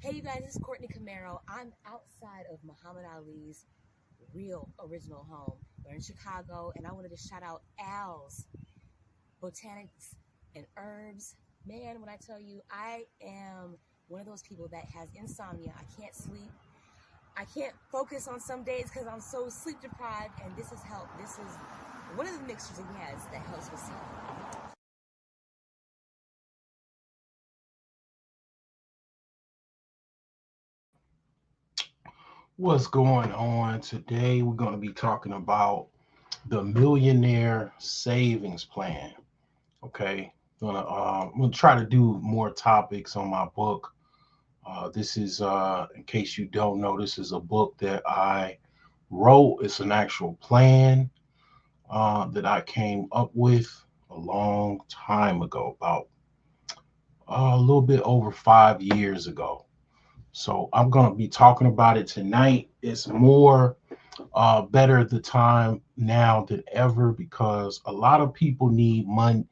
Hey, you guys, this is Courtney Camaro. I'm outside of Muhammad Ali's real original home. We're in Chicago, and I wanted to shout out Al's Botanics and Herbs. Man, when I tell you, I am one of those people that has insomnia. I can't sleep. I can't focus on some days because I'm so sleep deprived, and this has helped. This is one of the mixtures he has that helps with sleep. What's going on today? We're going to be talking about the Millionaire Savings Plan. Okay, I'm gonna try to do more topics on my book. This is, in case you don't know, this is a book that I wrote. It's an actual plan that I came up with a long time ago, about a little bit over 5 years ago. So I'm going to be talking about it tonight. It's more better the time now than ever because a lot of people need money,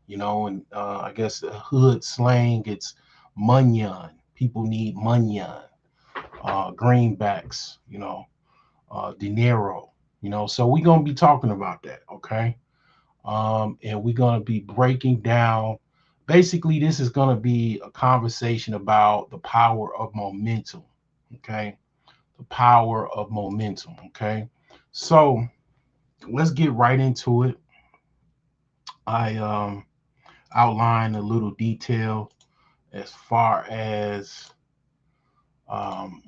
and I guess the hood slang, it's munyon. People need munyon, greenbacks, dinero, So we're going to be talking about that, okay? And we're going to be breaking down. Basically, this is going to be a conversation about the power of momentum, okay? The power of momentum. Okay. So let's get right into it. I outlined a little detail as far as um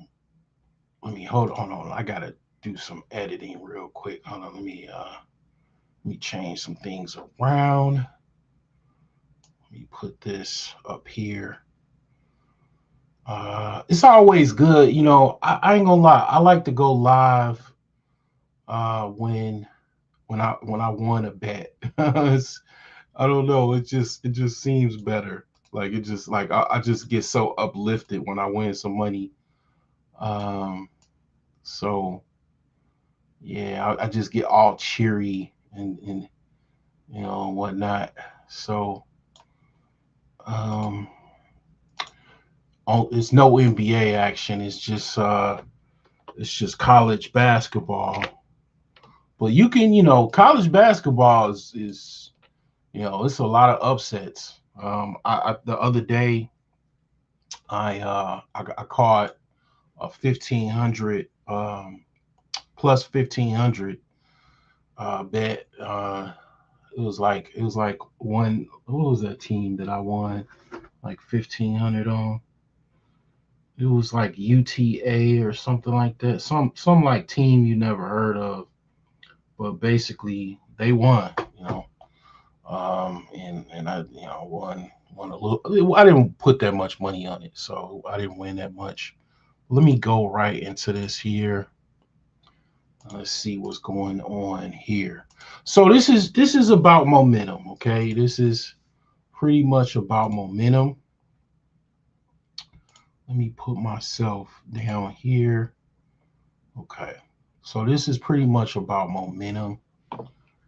let me hold on. I gotta do some editing real quick. Hold on, let me change some things around. Let me put this up here. It's always good, I ain't gonna lie, I like to go live when when I want to bet. I don't know. It just seems better. Like it just like I just get so uplifted when I win some money. Um, so yeah, I just get all cheery and whatnot. So um, it's no NBA action. It's just college basketball. But you can college basketball is it's a lot of upsets. The other day I caught a 1500 plus 1500 bet. It was like one. What was that team that I won like 1500 on? It was like UTA or something like that. Some like team you never heard of, but basically they won. And I won a little. I didn't put that much money on it, so I didn't win that much. Let me go right into this here. Let's see what's going on here. So this is about momentum, okay? This is pretty much about momentum. Let me put myself down here. Okay. So this is pretty much about momentum.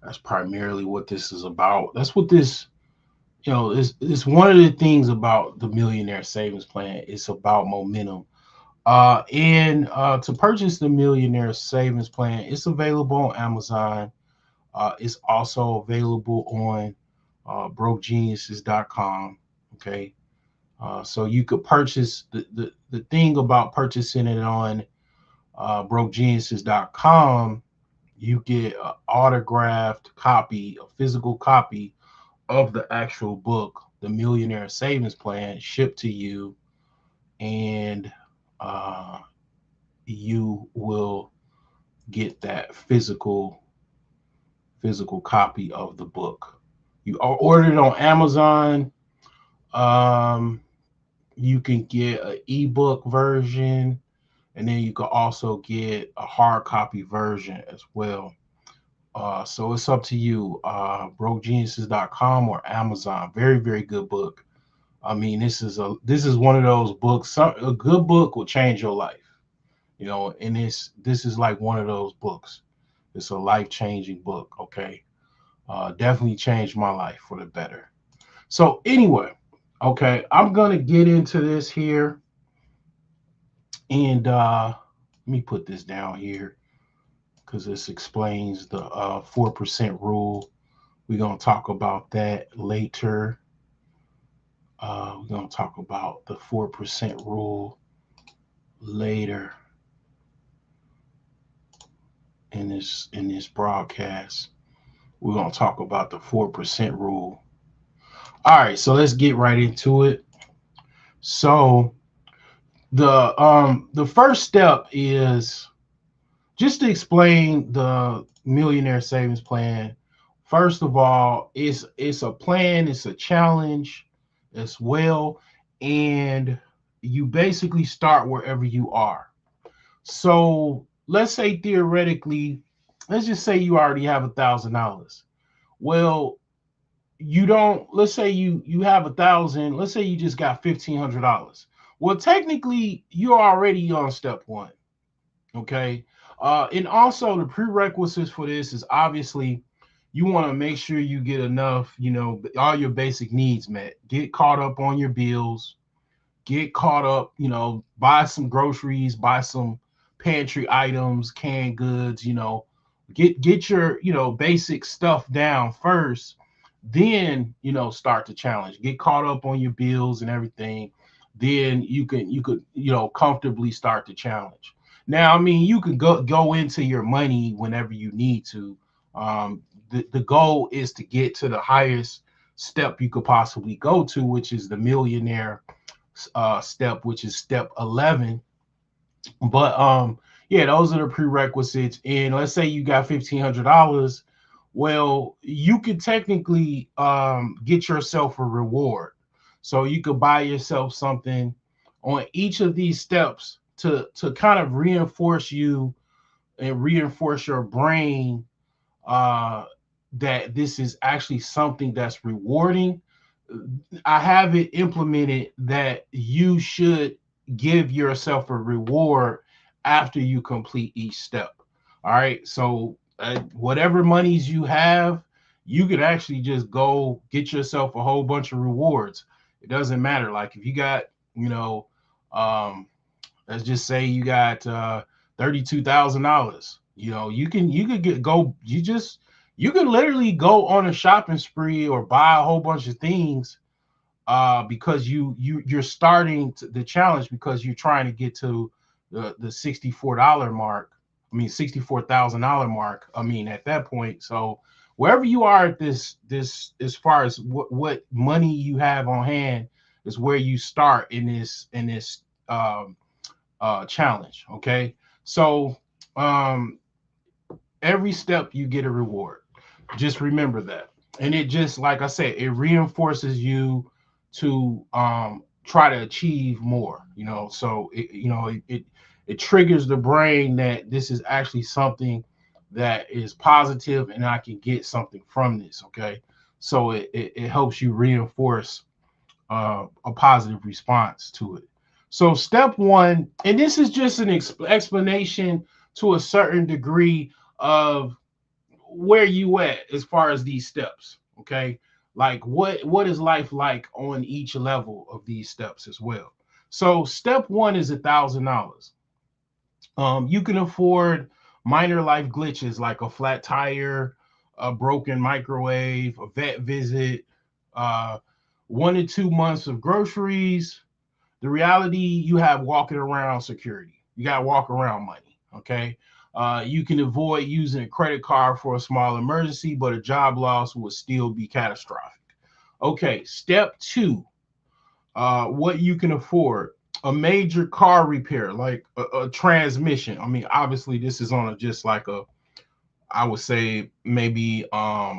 That's primarily what this is about. That's what this, it's one of the things about the Millionaire Savings Plan. It's about momentum. And to purchase the Millionaire Savings Plan, it's available on Amazon. It's also available on brokegeniuses.com. Okay. So you could purchase the thing about purchasing it on brokegeniuses.com, you get an autographed copy, a physical copy of the actual book, The Millionaire Savings Plan, shipped to you, and uh, you will get that physical copy of the book. You order it on Amazon. Um, you can get an ebook version, and then you can also get a hard copy version as well. So it's up to you. Brokegeniuses.com or Amazon. Very, very good book. I mean, this is one of those books. A good book will change your life. And this is like one of those books. It's a life changing book. Okay, definitely changed my life for the better. So anyway, okay, I'm gonna get into this here. And let me put this down here because this explains the 4% rule. We're going to talk about that later. We're going to talk about the 4% rule later in this broadcast. We're going to talk about the 4% rule. All right, so let's get right into it. So the first step is just to explain the millionaire savings plan. First of all, it's a plan, it's a challenge as well, and you basically start wherever you are. So let's say theoretically, let's just say you already have $1,000. Well, you don't. Let's say you have 1,000. Let's say you just got $1,500. Well, technically, you're already on step one. Okay. And also the prerequisites for this is obviously you want to make sure you get enough, all your basic needs met. Get caught up on your bills, get caught up, buy some groceries, buy some pantry items, canned goods, get your, basic stuff down first, then, start the challenge. Get caught up on your bills and everything. Then you could, comfortably start the challenge. Now, I mean, you can go into your money whenever you need to. The goal is to get to the highest step you could possibly go to, which is the millionaire step, which is step 11. But yeah, those are the prerequisites. And let's say you got $1,500. Well, you could technically get yourself a reward. So you could buy yourself something on each of these steps to kind of reinforce you and reinforce your brain uh, that this is actually something that's rewarding. I have it implemented that you should give yourself a reward after you complete each step. All right. So, whatever monies you have, you could actually just go get yourself a whole bunch of rewards. It doesn't matter. Like if you got, you know, um, let's just say you got $32,000. You could you can literally go on a shopping spree or buy a whole bunch of things because you're starting the challenge because you're trying to get to the $64 mark. I mean $64,000 mark. I mean at that point. So wherever you are at this as far as what money you have on hand is where you start in this challenge. Okay, so um, every step you get a reward. Just remember that. And it just, like I said, it reinforces you to try to achieve more, So it triggers the brain that this is actually something that is positive and I can get something from this. Okay. So it helps you reinforce a positive response to it. So step one, and this is just an explanation to a certain degree of where you at as far as these steps. Okay, like what is life like on each level of these steps as well. So step one is $1,000. You can afford minor life glitches like a flat tire, a broken microwave, a vet visit, uh, 1 to 2 months of groceries. The reality, you have walking around security. You got to walk around money. Okay. You can avoid using a credit card for a small emergency, but a job loss would still be catastrophic. Okay. Step two, what you can afford. A major car repair, like a transmission. I mean, obviously, this is on just like I would say maybe a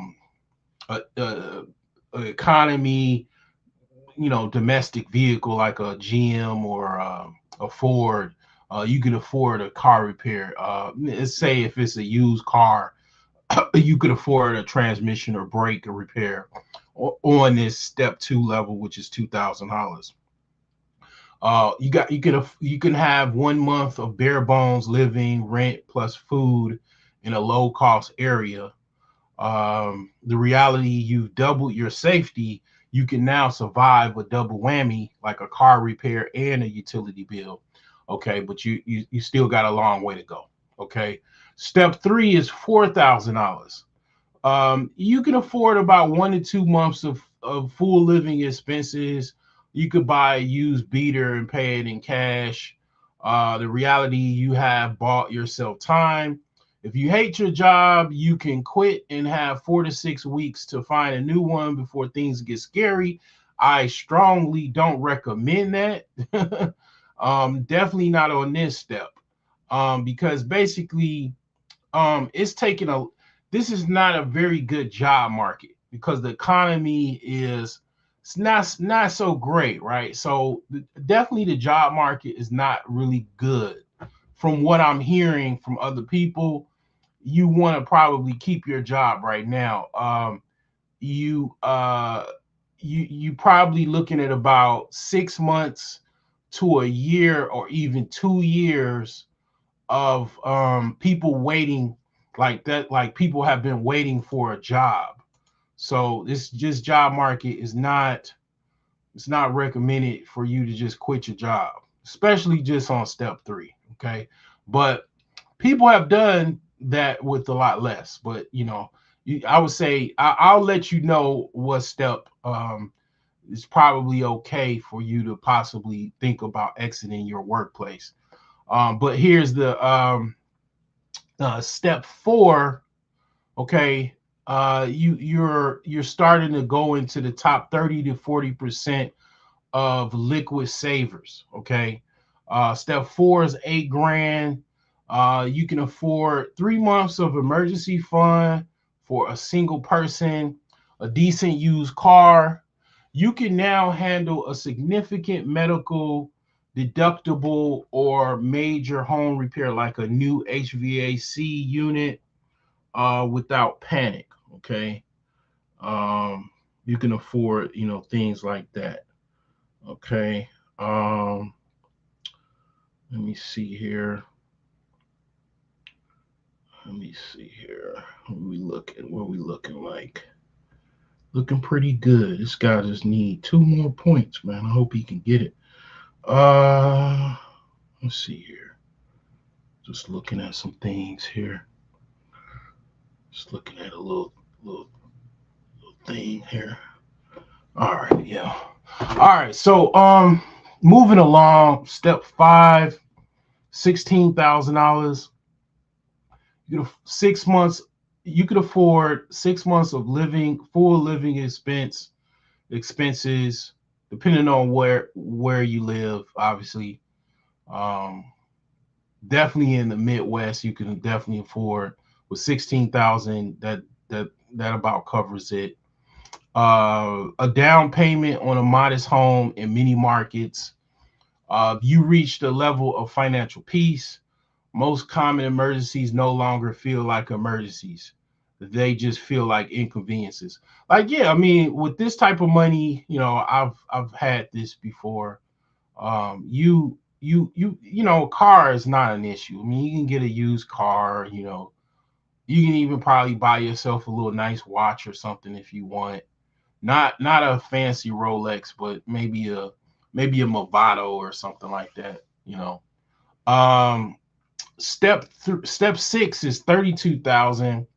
economy, domestic vehicle like a GM or a Ford. You can afford a car repair. Let's say if it's a used car, you could afford a transmission or brake repair on this step two level, which is $2,000. You can have 1 month of bare bones living, rent plus food in a low cost area. The reality, you've doubled your safety. You can now survive a double whammy like a car repair and a utility bill. Okay, but you still got a long way to go. Okay, step three is $4,000. You can afford about 1 to 2 months of full living expenses. You could buy a used beater and pay it in cash. The reality, you have bought yourself time. If you hate your job, you can quit and have 4 to 6 weeks to find a new one before things get scary. I strongly don't recommend that. Definitely not on this step. Because basically, it's taking a this is not a very good job market because the economy is it's not so great, right? So definitely the job market is not really good. From what I'm hearing from other people, you want to probably keep your job right now. You you probably looking at about 6 months to a year or even 2 years of people waiting like that, like people have been waiting for a job. So this just job market is not it's not recommended for you to just quit your job, especially just on step three. Okay. But people have done that with a lot less. But I would say I'll let you know what step is probably okay for you to possibly think about exiting your workplace. But here's the step four. Okay, you're starting to go into the top 30 to 40% of liquid savers. Okay, step four is 8 grand. You can afford 3 months of emergency fund for a single person, a decent used car. You can now handle a significant medical deductible or major home repair like a new HVAC unit without panic. Okay, you can afford things like that. Okay. Let me see here. Let me see here. What we looking like? Looking pretty good. This guy just need 2 more points, man. I hope he can get it. Uh, let's see here. Just looking at some things here. Just looking at a little thing here. All right, yeah. All right, so moving along, step five, $16,000. 6 months. You could afford 6 months of full living expenses, depending on where you live. Obviously, um, definitely in the Midwest, you can definitely afford with 16,000. That about covers it. A down payment on a modest home in many markets. You reach the level of financial peace. Most common emergencies no longer feel like emergencies. They just feel like inconveniences. Like, yeah, I mean, with this type of money, I've had this before. Car is not an issue. I mean, you can get a used car. You can even probably buy yourself a little nice watch or something if you want. Not a fancy Rolex, but maybe a Movado or something like that. Um, step six is 32,000.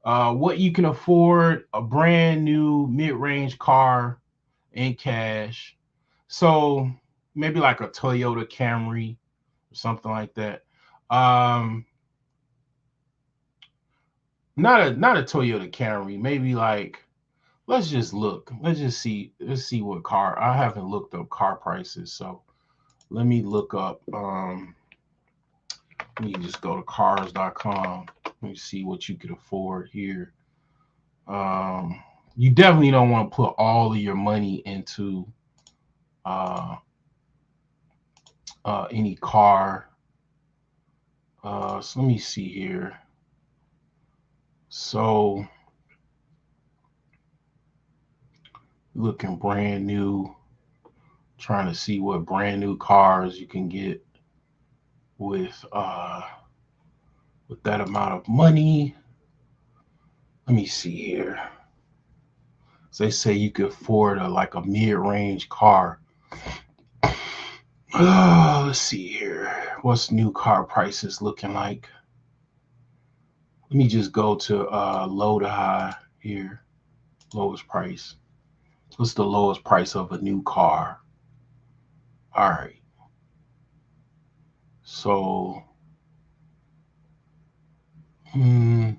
What you can afford: a brand new mid-range car in cash. So maybe like a Toyota Camry or something like that. Um, not a Toyota Camry. Maybe like let's just look. Let's see what car. I haven't looked up car prices, so let me look up. You just go to cars.com. Let me see what you could afford here. Um, you definitely don't want to put all of your money into uh, any car. So let me see here. So looking brand new, trying to see what brand new cars you can get with that amount of money. Let me see here. So they say you could afford like a mid-range car. Let's see here. What's new car prices looking like? Let me just go to low to high here. Lowest price. What's the lowest price of a new car? All right. So, hmm,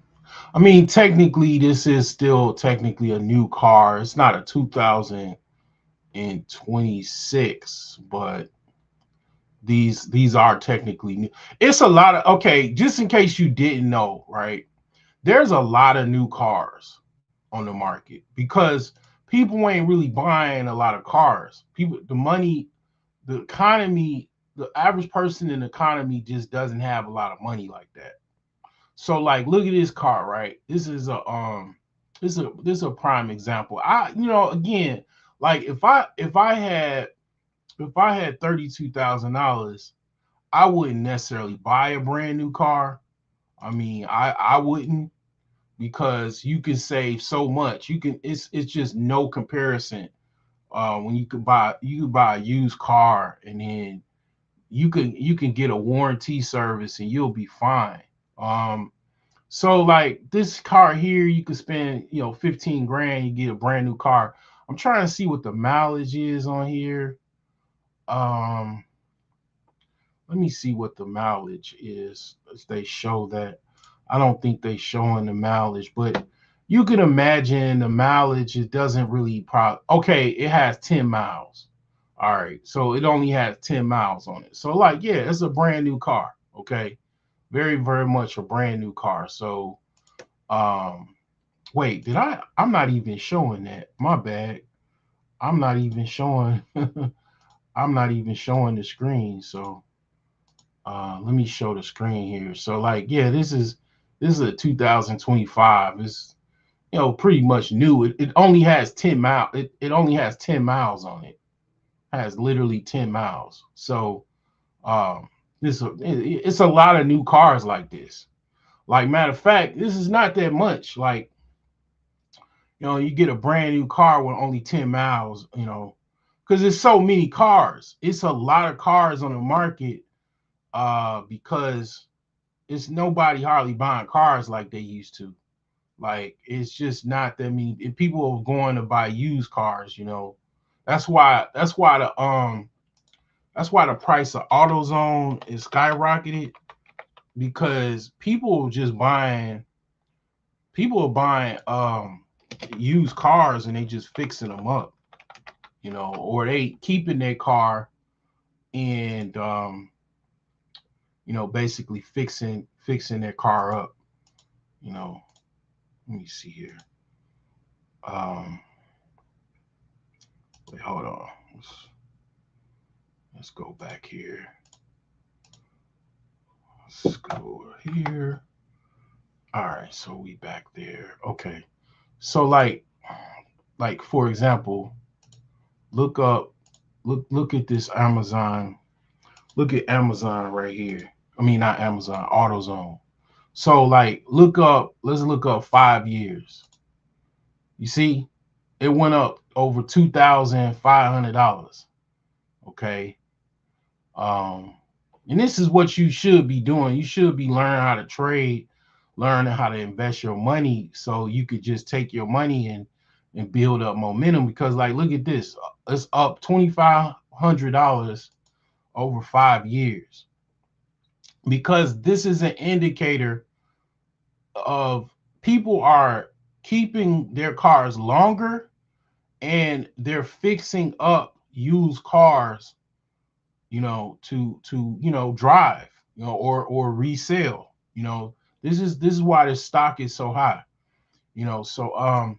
I mean, technically, this is still technically a new car. It's not a 2026, but these are technically new. It's a lot of okay. Just in case you didn't know, right? There's a lot of new cars on the market because people ain't really buying a lot of cars. People, the money, the economy, the average person in the economy just doesn't have a lot of money like that. So like look at this car, right? This is a prime example. Again, like if I had $32,000, I wouldn't necessarily buy a brand new car. I mean, I wouldn't because you can save so much. It's just no comparison. When you could buy a used car and then you can get a warranty service and you'll be fine. Um, so like this car here, you could spend 15 grand, you get a brand new car. I'm trying to see what the mileage is on here. Um, Let me see what the mileage is. As they show that. I don't think they showing the mileage, but you can imagine the mileage. It doesn't really okay, it has 10 miles. All right. So it only has 10 miles on it. So like, yeah, it's a brand new car. Okay. Very, very much a brand new car. So um wait, I'm not even showing that. My bad. I'm not even showing I'm not even showing the screen. So let me show the screen here. So like, yeah, this is a 2025. It's pretty much new. It only has 10 miles. It only has 10 miles on it. It has literally 10 miles. So um it's a lot of new cars like this. Like matter of fact, this is not that much. Like, you get a brand new car with only 10 miles, because there's so many cars. It's a lot of cars on the market because it's nobody hardly buying cars like they used to. Like it's just not that many. If people are going to buy used cars. That's why the price of AutoZone is skyrocketed because people are buying used cars and they just fixing them up, or they keeping their car and basically fixing their car up, you know. Let me see here. Um, Wait, hold on. Let's go back here. Let's go over here. All right, so we back there. Okay. So like for example, look up look at this Amazon. Look at Amazon right here. I mean not Amazon, AutoZone. So like let's look up 5 years. You see, it went up over $2,500. Okay. Um, and this is what you should be doing. You should be learning how to trade, learning how to invest your money, so you could just take your money and build up momentum. Because like, look at this, it's up $2,500 over 5 years. Because this is an indicator of people are keeping their cars longer and they're fixing up used cars, to drive, or resell. This is why the stock is so high. So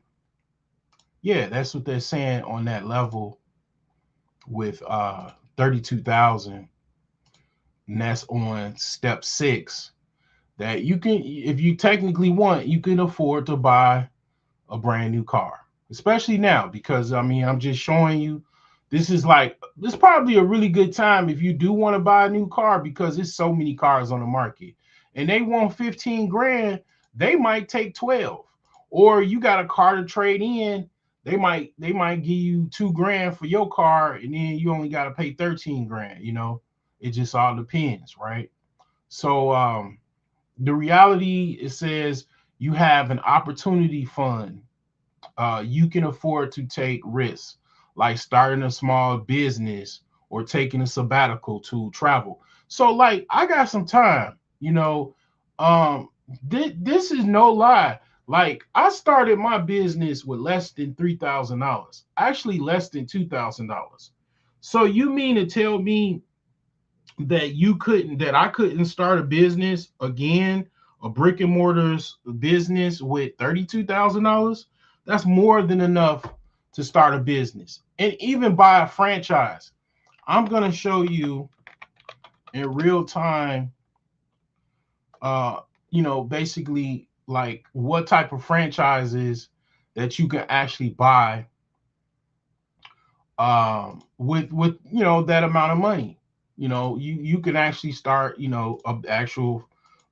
yeah, that's what they're saying on that level with 32,000, and that's on step 6, that you can, if you technically want, you can afford to buy a brand new car, especially now, because I mean, I'm just showing you. This is probably a really good time if you do want to buy a new car because there's so many cars on the market and they want 15 grand, they might take 12. Or you got a car to trade in they might give you 2 grand for your car, and then you only got to pay 13 grand. It just all depends, right? So the reality, it says you have an opportunity fund. You can afford to take risks, like starting a small business or taking a sabbatical to travel. So, like, I got some time. Um, this is no lie. Like, I started my business with less than $3,000, actually less than $2,000. So, you mean to tell me that I couldn't start a business again, a brick and mortars business with $32,000? That's more than enough to start a business and even buy a franchise. I'm gonna show you in real time, uh, basically like what type of franchises that you can actually buy with that amount of money. You can actually start a actual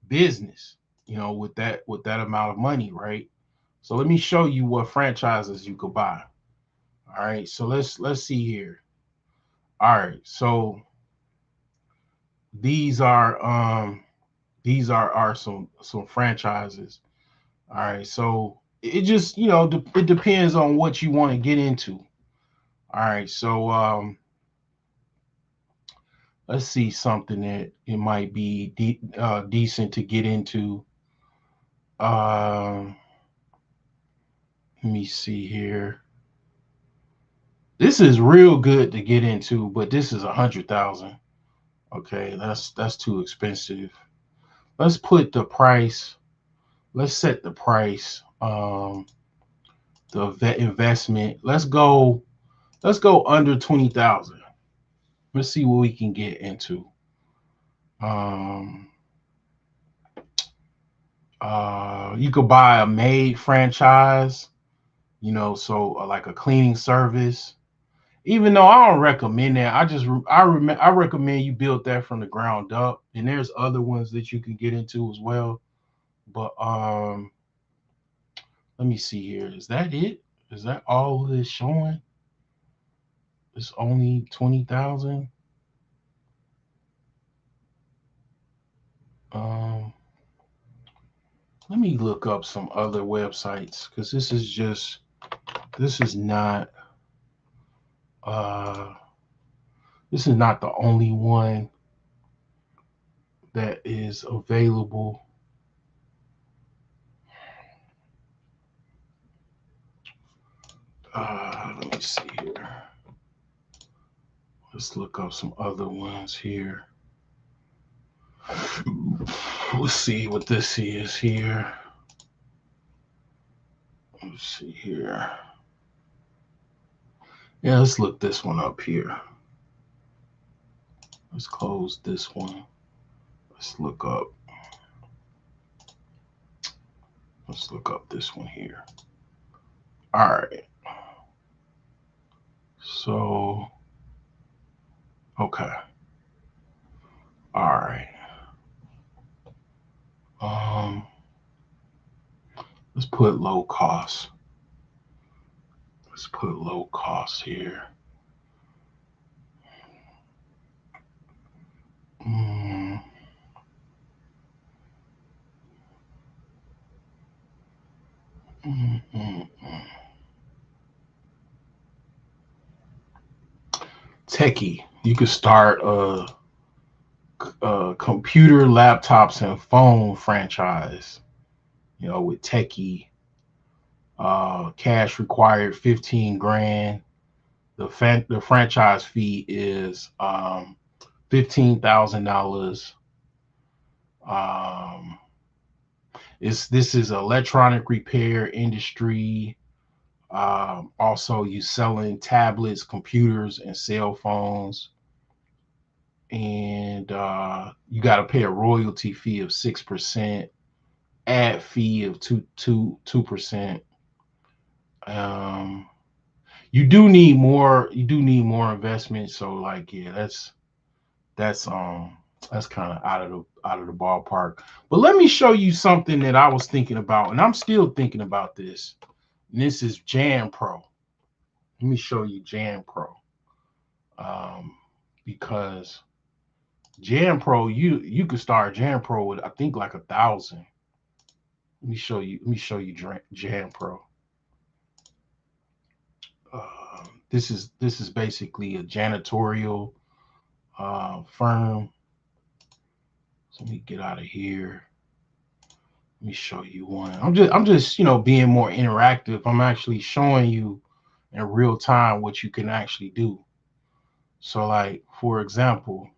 business with that amount of money, right? So let me show you what franchises you could buy. All right, so let's see here. All right, so these are are some franchises. All right, so it just it depends on what you want to get into. All right, so let's see something that it might be decent to get into. Um, Let me see here. This is real good to get into, but this is 100,000. Okay, that's too expensive. Let's put the price. Let's set the price. The vet investment. Let's go. Let's go under 20,000. Let's see what we can get into. Um, you could buy a maid franchise. So like a cleaning service. Even though I don't recommend that, I recommend you build that from the ground up. And there's other ones that you can get into as well. But let me see here. Is that it? Is that all it's showing? It's only 20,000. Um, Let me look up some other websites because this is not uh this is not the only one that is available. Let me see here. Let's look up some other ones here. Let's see what this is here. Let's see here. Yeah, let's look this one up here. Let's close this one. Let's look up. Let's look up this one here. All right. So, okay. All right. Um, let's put low cost. Let's put low cost here. Mm, mm, mm, mm. Techie. You could start a computer, laptops, and phone franchise. With Techie. Cash required 15 grand. The franchise fee is $15,000. Um, this is electronic repair industry. Also, you selling tablets, computers, and cell phones, and you got to pay a royalty fee of 6%, ad fee of 2%. Um, you do need more. You do need more investment. So, like, yeah, that's that's kind of out of the ballpark. But let me show you something that I was thinking about, and I'm still thinking about this. And this is Jam Pro. Let me show you Jan Pro. Um, because Jan Pro, you could start Jan Pro with I think like 1,000. Let me show you. Let me show you Jan Pro. This is basically a janitorial firm. So let me get out of here. Let me show you one. I'm just being more interactive. I'm actually showing you in real time what you can actually do. So like for example,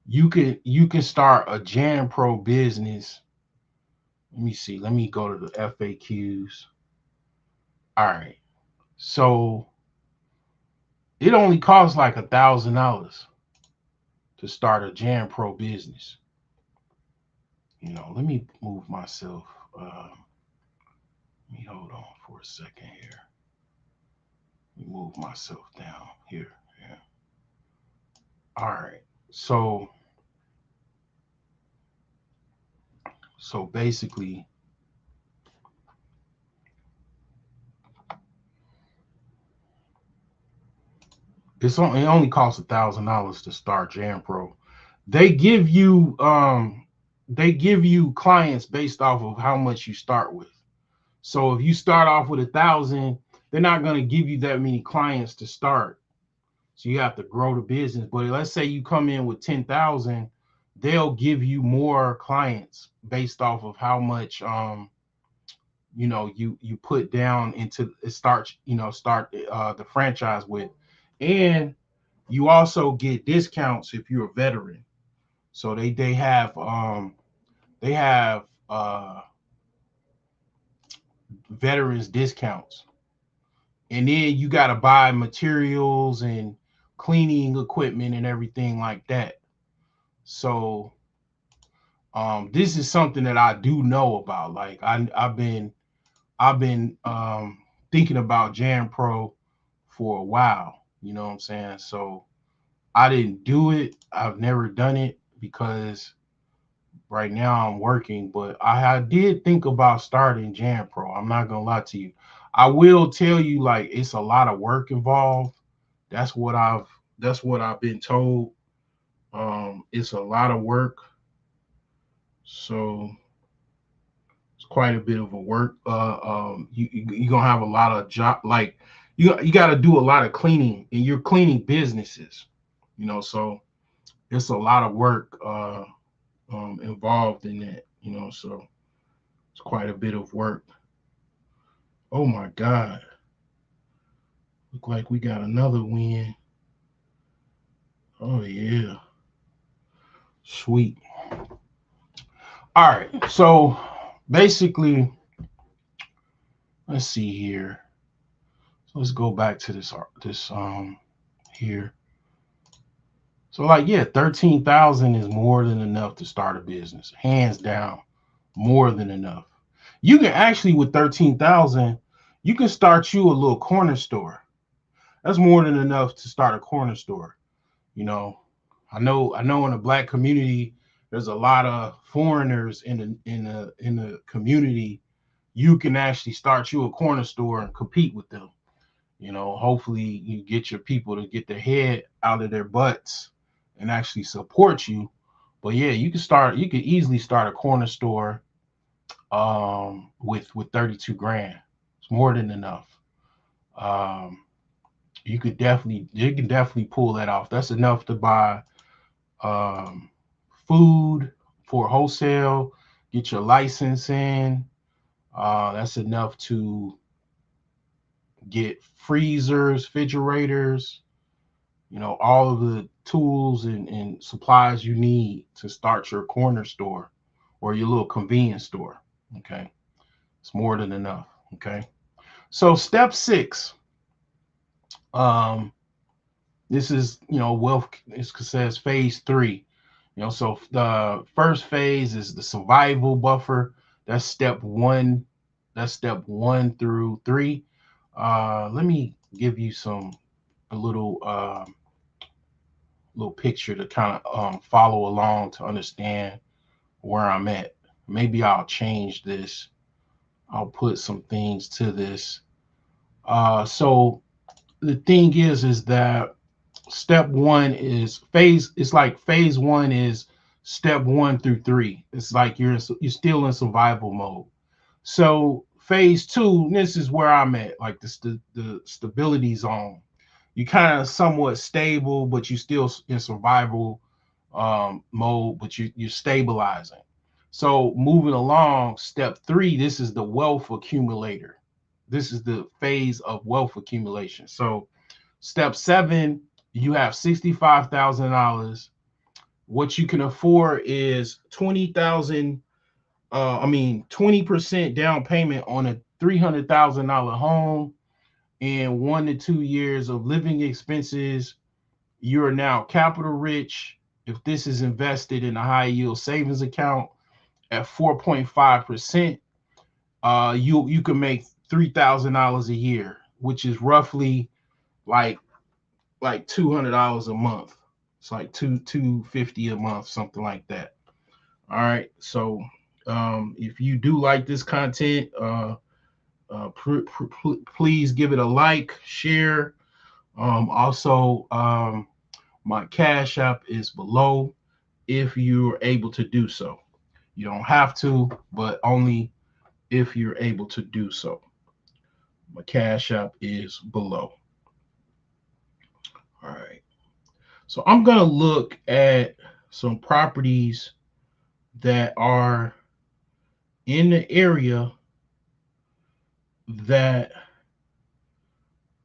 you can start a Jan Pro business. Let me see. Let me go to the FAQs. All right. So it only costs like $1,000 to start a Jan Pro business. Let me move myself. Let me hold on for a second here. Let me move myself down here. Yeah. All right. So basically, it only costs $1,000 to start Jan Pro. They give you clients based off of how much you start with. So if you start off with 1,000, they're not going to give you that many clients to start. So you have to grow the business. But let's say you come in with 10,000, they'll give you more clients based off of how much you put down into start the franchise with. And you also get discounts if you're a veteran. So they have veterans discounts. And then you got to buy materials and cleaning equipment and everything like that. So this is something that I do know about. Like I've been thinking about Jan Pro for a while. You know what I'm saying? So I didn't do it. I've never done it because right now I'm working, but I did think about starting Jan Pro. I'm not gonna lie to you. I will tell you, like, it's a lot of work involved. That's what I've that's what I've been told. It's a lot of work, so it's quite a bit of a work. You're gonna have a lot of job, like you got to do a lot of cleaning, and you're cleaning businesses, so it's a lot of work involved in that, so it's quite a bit of work. Oh my God. Look like we got another win. Oh yeah. Sweet. All right. So basically, let's see here. So let's go back to this here. So like yeah, 13,000 is more than enough to start a business. Hands down, more than enough. You can actually with 13,000, you can start you a little corner store. That's more than enough to start a corner store. You know, I know in the black community, there's a lot of foreigners in the community. You can actually start you a corner store and compete with them. Hopefully you get your people to get their head out of their butts and actually support you. But yeah, you can easily start a corner store with 32 grand. It's more than enough. Um, you can definitely pull that off. That's enough to buy um, food for wholesale, get your license in. That's enough to get freezers, refrigerators, all of the tools and supplies you need to start your corner store or your little convenience store. Okay. It's more than enough. Okay. So step 6, um, this is, wealth, it says phase 3. So the first phase is the survival buffer. That's step 1. That's step 1 through 3. Let me give you a little picture to kind of follow along to understand where I'm at. Maybe I'll change this. I'll put some things to this So the thing is that step one is phase. It's like phase one is step 1 through 3. It's like you're still in survival mode. So phase two, this is where I'm at, like the stability zone. You kind of somewhat stable, but you still in survival mode, but you're stabilizing. So moving along, step 3, this is the wealth accumulator. This is the phase of wealth accumulation. So step 7, you have $65,000. What you can afford is 20,000. I mean, 20% down payment on a $300,000 home and 1 to 2 years of living expenses. You're now capital rich. If this is invested in a high yield savings account at 4.5%, you can make $3,000 a year, which is roughly like $200 a month. It's like $250 a month, something like that. All right. So if you do like this content, please give it a like, share. Also, my cash app is below if you're able to do so. You don't have to, but only if you're able to do so. My cash app is below. All right. So I'm going to look at some properties that are in the area that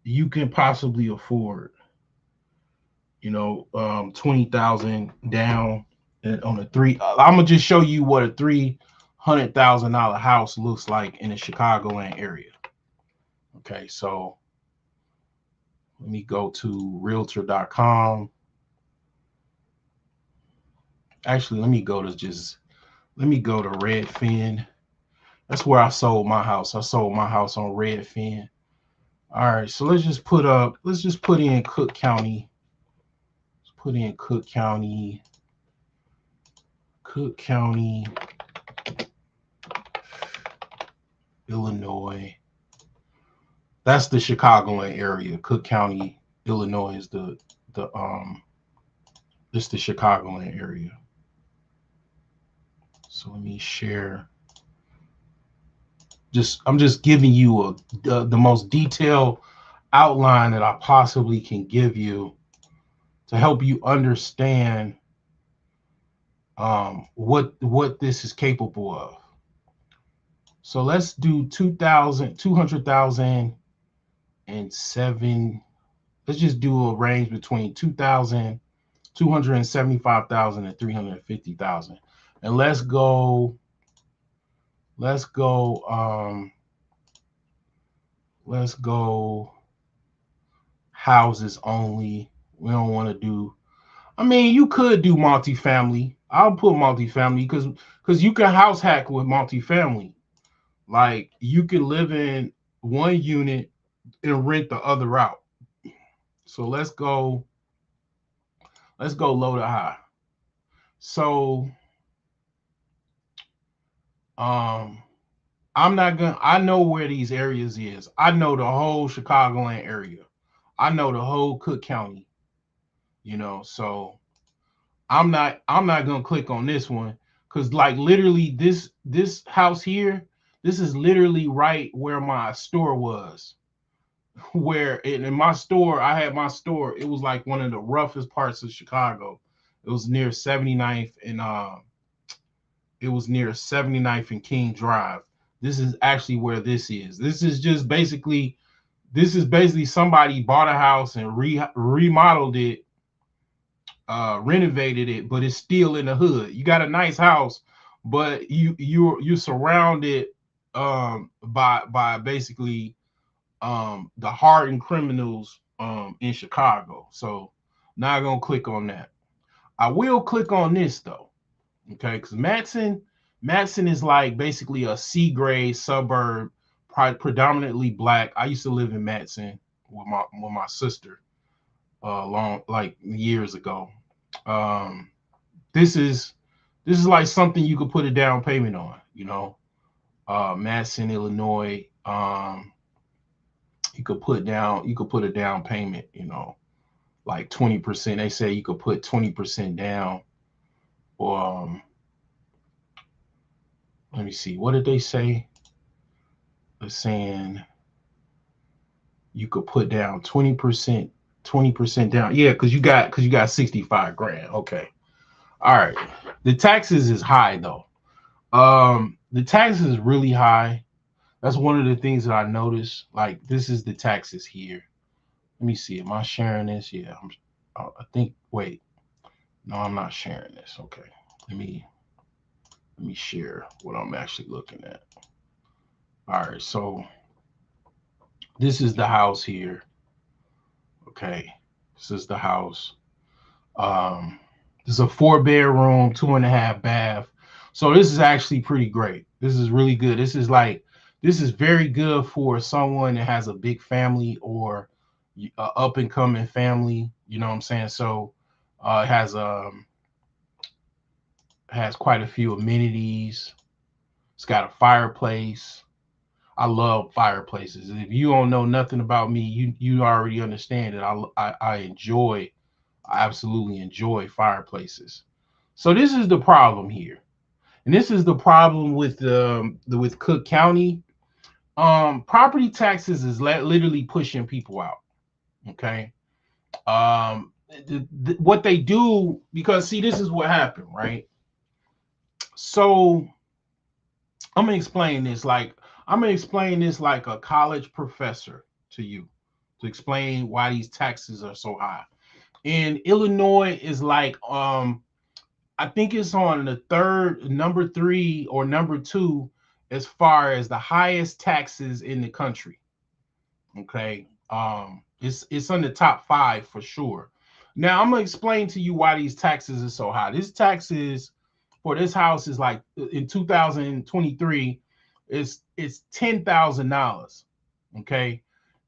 you can possibly afford. 20,000 down and on a three. I'm gonna just show you what a $300,000 house looks like in the Chicagoland area. Okay, so let me go to realtor.com. Actually, let me go to Redfin. That's where I sold my house. I sold my house on Redfin. All right, so let's just put in Cook County. Let's put in Cook County, Illinois. That's the Chicagoland area. Cook County, Illinois is the it's the Chicagoland area. So let me share. I'm just giving you the most detailed outline that I possibly can give you to help you understand what this is capable of. So let's do 200,000 and 7. Let's just do a range between 2,000, 275,000 and 350,000. And let's go houses only. We don't want to do, I mean, you could do multifamily. I'll put multifamily because you can house hack with multifamily. Like you can live in one unit and rent the other out. So let's go low to high. So um I know where these areas is. I know the whole Chicagoland area. I know the whole Cook County, so I'm not gonna click on this one because like literally this house here, this is literally right where my store was. Where in my store, I had my store, it was like one of the roughest parts of Chicago. It was near 79th and it was near 79th and King Drive. This is actually where this is. This is basically somebody bought a house and remodeled it, renovated it, but it's still in the hood. You got a nice house, but you're surrounded by basically the hardened criminals in Chicago. So not gonna click on that. I will click on this though, okay? Because Matson is like basically a C grade suburb, predominantly black. I used to live in Matson with my sister long like years ago. Um, this is like something you could put a down payment on, Matson, Illinois. you could put a down payment, like 20%. They say you could put 20% down, or let me see, what did they say? They're saying you could put down 20%, 20% down. Yeah, because you got 65 grand. Okay. All right. The taxes is high though. The taxes is really high. That's one of the things that I noticed. Like, this is the taxes here. Let me see. Am I sharing this? Yeah. I think. Wait. No, I'm not sharing this. Okay. Let me let me share what I'm actually looking at. All right. So this is the house here. Okay. This is the house. Um, this is a 4 bedroom, 2.5 bath. So this is actually pretty great. This is really good. This is very good for someone that has a big family or a up and coming family. You know what I'm saying? So it has quite a few amenities. It's got a fireplace. I love fireplaces. If you don't know nothing about me, you already understand that I absolutely enjoy fireplaces. So this is the problem here, and this is the problem with Cook County. Property taxes is literally pushing people out. Okay. What they do, because see, this is what happened, right? So I'm gonna explain this like a college professor to you, to explain why these taxes are so high. In Illinois is like I think it's on the third, number three or number two, as far as the highest taxes in the country. Okay. It's on the top five for sure. Now I'm gonna explain to you why these taxes are so high. This taxes for this house is like in 2023, it's $10,000. Okay.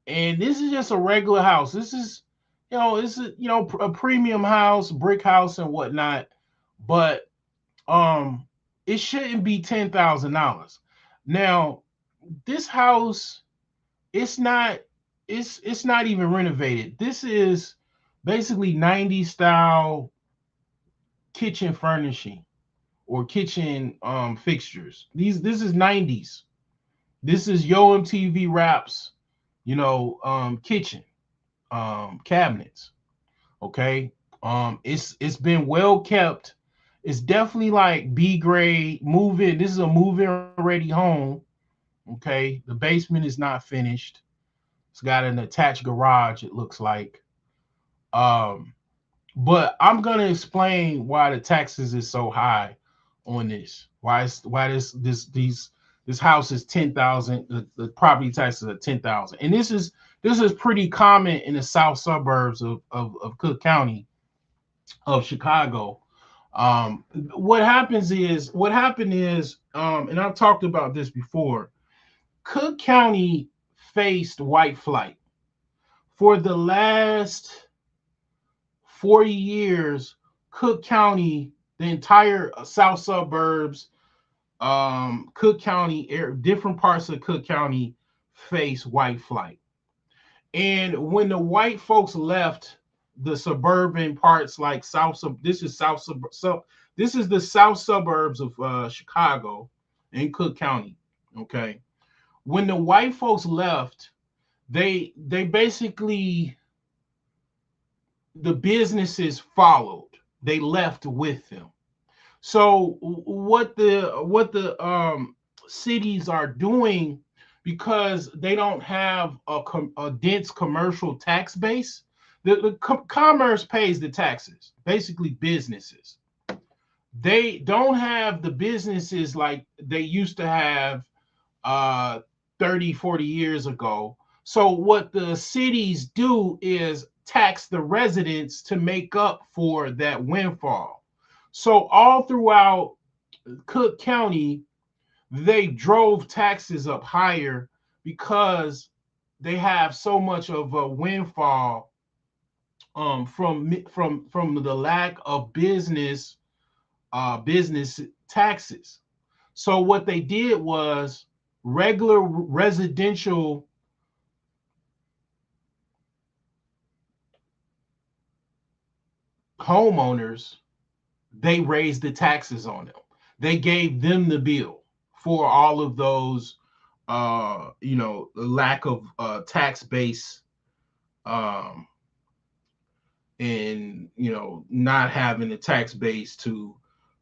And this is just a regular house. This is a premium house, brick house and whatnot. But it shouldn't be $10,000. Now, this house, it's not it's not even renovated. This is basically 90s style kitchen furnishing or kitchen fixtures. This is 90s. This is Yo MTV Raps, kitchen cabinets. Okay. It's been well kept. It's definitely like B grade move in. This is a move in ready home. Okay. The basement is not finished. It's got an attached garage, it looks like. Um, but I'm gonna explain why the taxes is so high on this. Why this house is 10,000. The property taxes are 10,000, and this is pretty common in the south suburbs of Cook County of Chicago. What happened is, and I've talked about this before. Cook County faced white flight for the last 40 years. Cook County, the entire south suburbs, Cook County, different parts of Cook County face white flight. And when the white folks left the suburban parts, like this is this is the south suburbs of Chicago in Cook County. Okay, when the white folks left, they basically, the businesses followed. They left with them. So what the cities are doing, because they don't have a dense commercial tax base, the commerce pays the taxes, basically businesses. They don't have the businesses like they used to have uh 30, 40 years ago. So what the cities do is tax the residents to make up for that windfall. So all throughout Cook County, they drove taxes up higher because they have so much of a windfall, from the lack of business taxes. So what they did was regular residential homeowners, they raised the taxes on them. They gave them the bill for all of those, lack of tax base, um, and not having the tax base to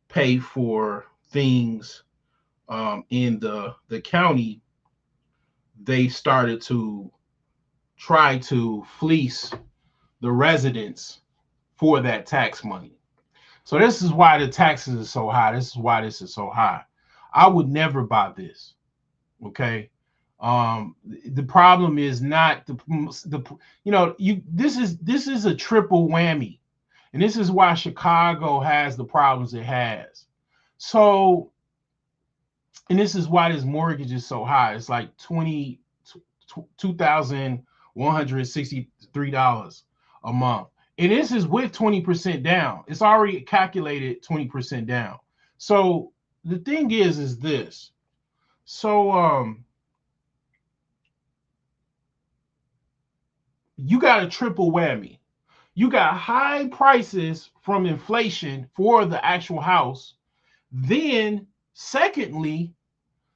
pay for things in the county. They started to try to fleece the residents for that tax money. So this is why the taxes are so high. This is why this is so high. I would never buy this. Okay. The problem is not the you this is a triple whammy. And this is why Chicago has the problems it has. So, and this is why this mortgage is so high. It's like $2,163 a month. And this is with 20% down. It's already calculated 20% down. So the thing is this. So you got a triple whammy. You got high prices from inflation for the actual house. Then, secondly,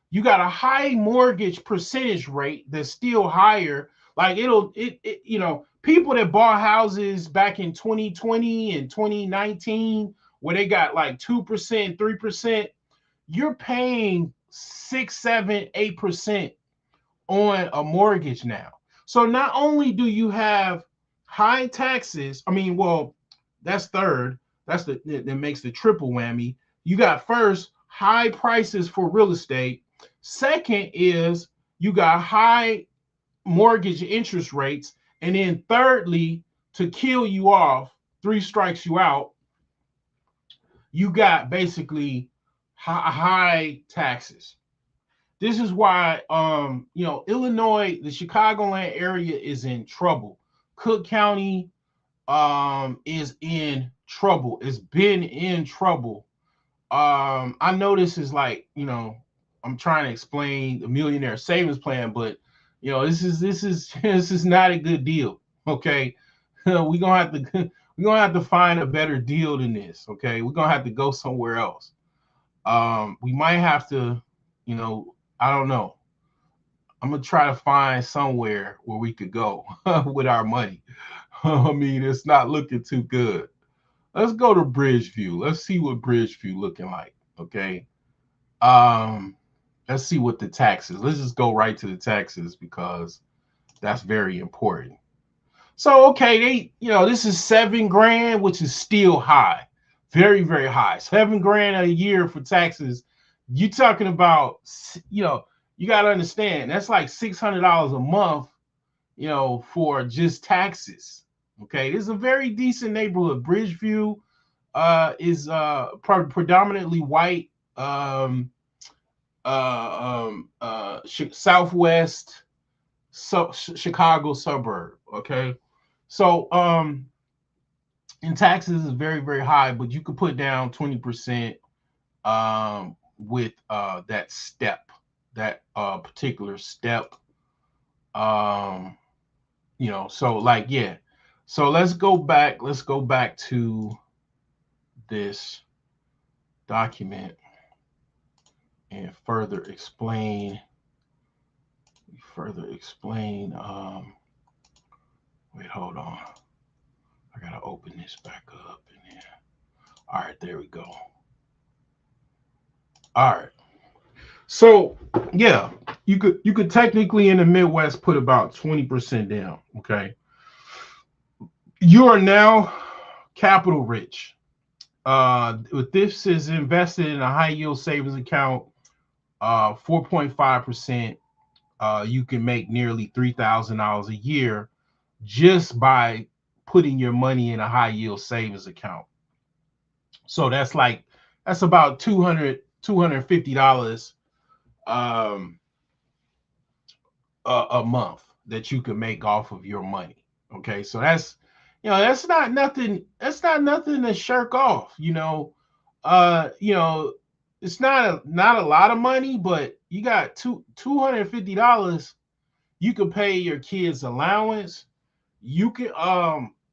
you got a high mortgage percentage rate that's still higher. Like people that bought houses back in 2020 and 2019, where they got like 2%, 3%, you're paying 6, 7, 8% on a mortgage now. So not only do you have high taxes, well, that's third. That makes the triple whammy. You got first high prices for real estate. Second is you got high mortgage interest rates. And then thirdly, to kill you off, three strikes you out, you got basically high taxes. This is why, Illinois, the Chicagoland area is in trouble. Cook County is in trouble. It's been in trouble. I know this is like, I'm trying to explain the Millionaire Savings Plan, but this is this is not a good deal. Okay, we're gonna have to find a better deal than this. Okay, we're gonna have to go somewhere else. We might have to, I don't know. I'm gonna try to find somewhere where we could go with our money. It's not looking too good. Let's go to Bridgeview. Let's see what Bridgeview looking like. Okay. Um, let's see what the taxes. Let's just go right to the taxes because that's very important. So okay, this is $7,000, which is still high, very very high. $7,000 a year for taxes. You talking about, you got to understand that's like $600 a month, for just taxes. Okay, this is a very decent neighborhood. Bridgeview is predominantly white, southwest Chicago suburb. Okay, so in taxes is very very high, but you could put down 20% with that particular step. So like, yeah. So let's go back to this document and further explain. Wait, hold on. I gotta open this back up in here. All right, there we go. All right. So yeah, you could technically in the Midwest put about 20% down. Okay. You are now capital rich. With this is invested in a high yield savings account, 4.5%. You can make nearly $3,000 a year just by putting your money in a high yield savings account. So that's about $250 a month that you can make off of your money. Okay, so that's not nothing. That's not nothing to shirk off. It's not a lot of money, but you got $250. You can pay your kids allowance. You can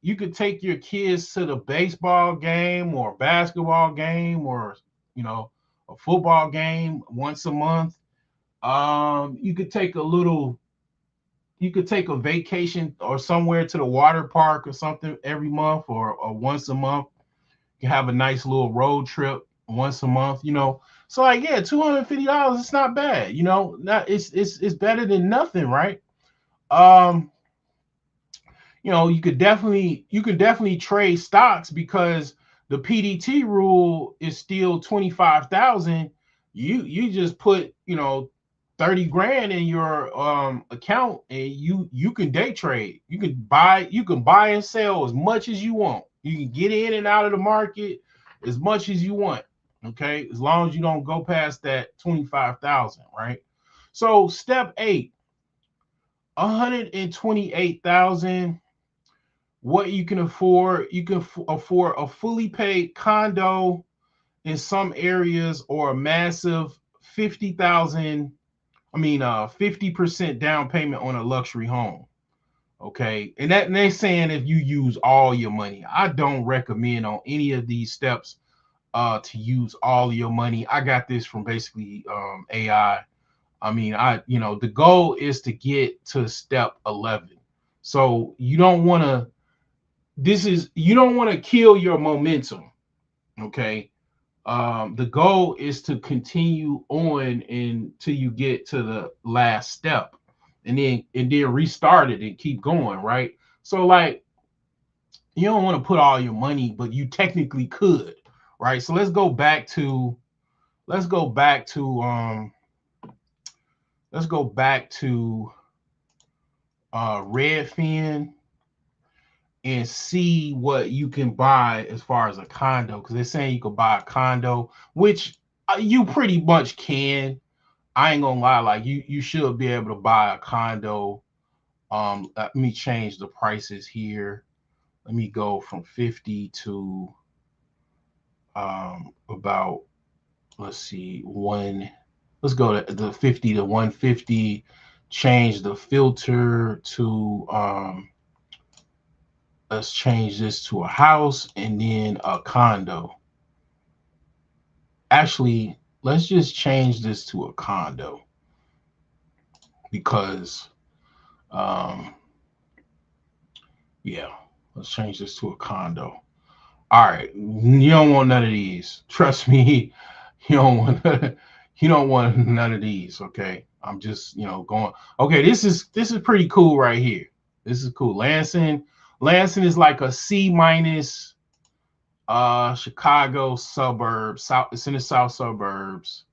you could take your kids to the baseball game or basketball game or you know a football game once a month. You could take a little you could take a vacation or somewhere to the water park or something every month or once a month. You can have a nice little road trip once a month, you know. So like yeah, $250, it's not bad, you know. Not it's better than nothing, right? Um, you know, you can definitely trade stocks because the PDT rule is still 25,000. You just put, you know, 30 grand in your account and you can day trade. You can buy and sell as much as you want. You can get in and out of the market as much as you want. Okay? As long as you don't go past that 25,000, right? So step 8, 128,000. What you can afford, you can afford a fully paid condo in some areas or a massive 50,000, 50% down payment on a luxury home. Okay. And they're saying if you use all your money. I don't recommend on any of these steps to use all of your money. I got this from basically AI. The goal is to get to step 11. So you don't want to kill your momentum. Okay. The goal is to continue on until you get to the last step and then restart it and keep going, right? So like you don't want to put all your money, but you technically could, right? So let's go back to Redfin and see what you can buy as far as a condo, because they're saying you could buy a condo, which you pretty much can. I ain't gonna lie, like you should be able to buy a condo. Let me change the prices here. Let me go from 50 to about, let's see, let's go to the 50 to 150. Change the filter to let's change this to a house and then a condo. Actually, let's just change this to a condo because um yeah, let's change this to a condo. All right, you don't want none of these. Trust me, you don't want you don't want none of these. Okay, I'm just going. Okay, this is pretty cool right here. This is cool. Lansing is like a C minus. Chicago suburbs. South. It's in the south suburbs.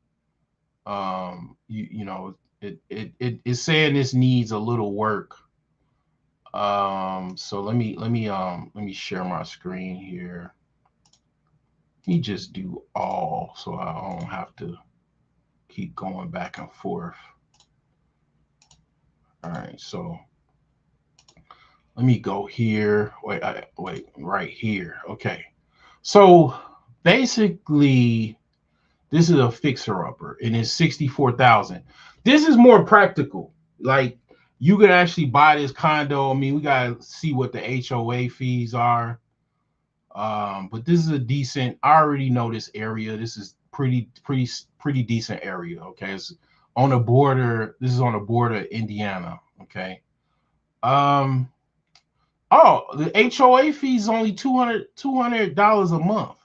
It's saying this needs a little work. So let me share my screen here. Let me just do all so I don't have to keep going back and forth. All right, so let me go here. Wait, right here. Okay. So basically, this is a fixer upper and it's 64,000. This is more practical. Like you could actually buy this condo. I mean, we gotta see what the HOA fees are. But this is a decent. I already know this area. This is pretty decent area. Okay, it's on the border. This is on the border of Indiana. Okay. Um. Oh, the HOA fee is only $200 a month.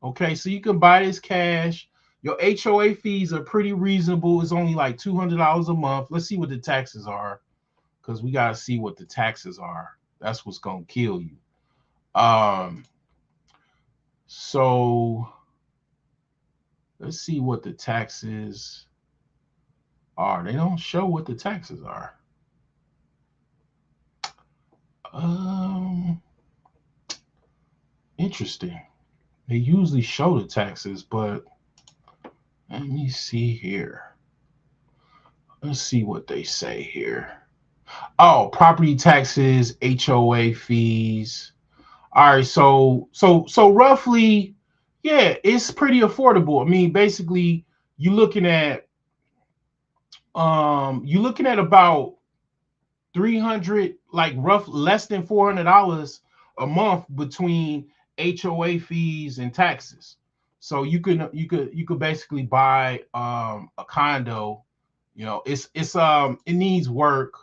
Okay, so you can buy this cash. Your HOA fees are pretty reasonable. It's only like $200 a month. Let's see what the taxes are, because we gotta see what the taxes are. That's what's gonna kill you. So let's see what the taxes are. They don't show what the taxes are. Interesting. They usually show the taxes, but let me see here. Let's see what they say here. Oh, property taxes, HOA fees. All right, so roughly, yeah, it's pretty affordable. I mean, basically, you're looking at about 300, like rough less than $400 a month between HOA fees and taxes. So you could basically buy a condo. It needs work.